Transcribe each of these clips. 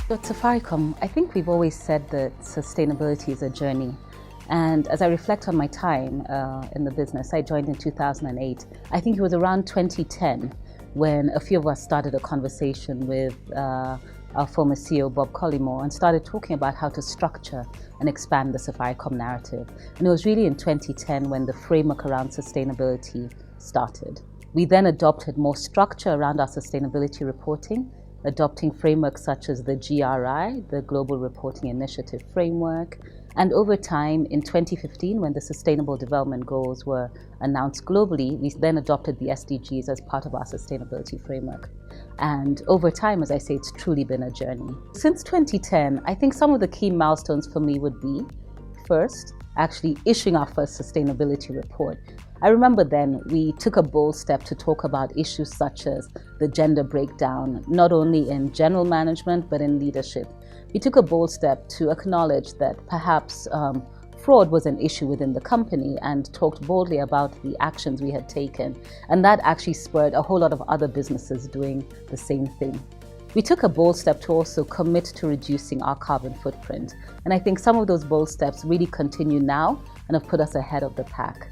At Safaricom, I think we've always said that sustainability is a journey. And as I reflect on my time in the business, I joined in 2008. I think it was around 2010 when a few of us started a conversation with our former CEO, Bob Collymore, and started talking about how to structure and expand the Safaricom narrative. And it was really in 2010 when the framework around sustainability started. We then adopted more structure around our sustainability reporting, adopting frameworks such as the GRI, the Global Reporting Initiative Framework. And over time, in 2015, when the Sustainable Development Goals were announced globally, we then adopted the SDGs as part of our sustainability framework. And over time, as I say, it's truly been a journey. Since 2010, I think some of the key milestones for me would be, first, actually issuing our first sustainability report. I remember then we took a bold step to talk about issues such as the gender breakdown, not only in general management, but in leadership. We took a bold step to acknowledge that perhaps fraud was an issue within the company and talked boldly about the actions we had taken. And that actually spurred a whole lot of other businesses doing the same thing. We took a bold step to also commit to reducing our carbon footprint. And I think some of those bold steps really continue now and have put us ahead of the pack.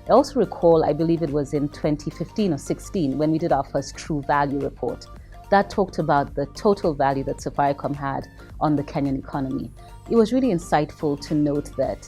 I also recall, I believe it was in 2015 or 16, when we did our first True Value report. That talked about the total value that Safaricom had on the Kenyan economy. It was really insightful to note that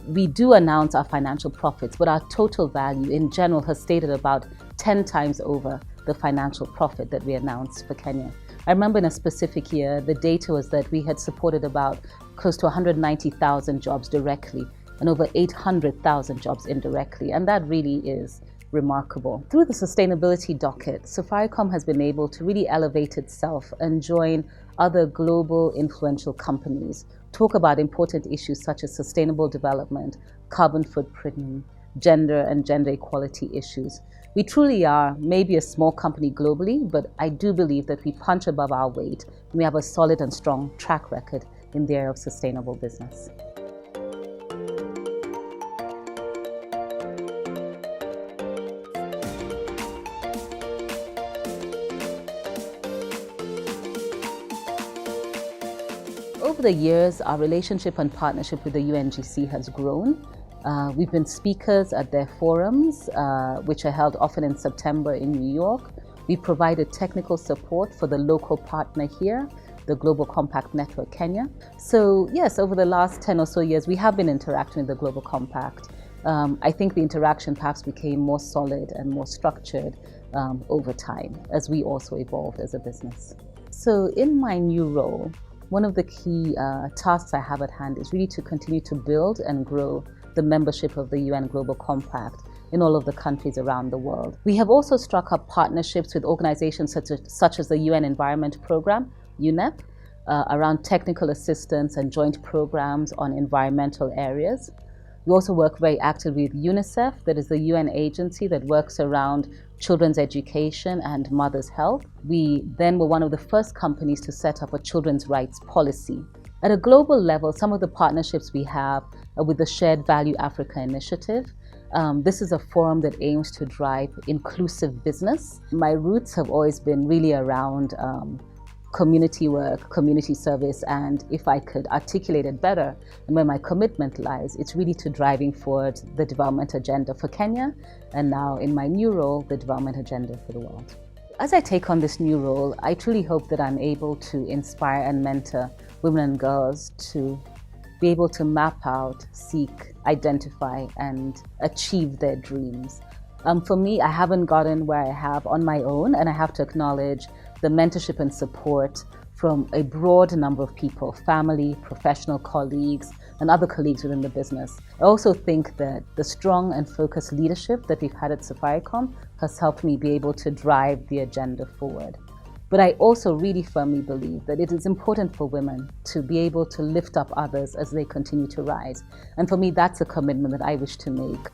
we do announce our financial profits, but our total value in general has stated about 10 times over the financial profit that we announced for Kenya. I remember in a specific year, the data was that we had supported about close to 190,000 jobs directly and over 800,000 jobs indirectly, and that really is remarkable. Through the sustainability docket, Safaricom has been able to really elevate itself and join other global influential companies, talk about important issues such as sustainable development, carbon footprint, gender and gender equality issues. We truly are maybe a small company globally, but I do believe that we punch above our weight and we have a solid and strong track record in the area of sustainable business. Over the years, our relationship and partnership with the UNGC has grown. We've been speakers at their forums, which are held often in September in New York. We provided technical support for the local partner here, the Global Compact Network Kenya. So yes, over the last 10 or so years, we have been interacting with the Global Compact. I think the interaction perhaps became more solid and more structured over time as we also evolved as a business. So in my new role, one of the key tasks I have at hand is really to continue to build and grow the membership of the UN Global Compact in all of the countries around the world. We have also struck up partnerships with organizations such as the UN Environment Programme, UNEP, around technical assistance and joint programs on environmental areas. We also work very actively with UNICEF, that is the UN agency that works around children's education and mothers' health. We then were one of the first companies to set up a children's rights policy. At a global level, some of the partnerships we have are with the Shared Value Africa initiative. This is a forum that aims to drive inclusive business. My roots have always been really around community work, community service, and if I could articulate it better and where my commitment lies, it's really to driving forward the development agenda for Kenya and now in my new role, the development agenda for the world. As I take on this new role, I truly hope that I'm able to inspire and mentor women and girls to be able to map out, seek, identify, and achieve their dreams. For me, I haven't gotten where I have on my own, and I have to acknowledge the mentorship and support from a broad number of people, family, professional colleagues, and other colleagues within the business. I also think that the strong and focused leadership that we've had at Safaricom has helped me be able to drive the agenda forward. But I also really firmly believe that it is important for women to be able to lift up others as they continue to rise. And for me, that's a commitment that I wish to make.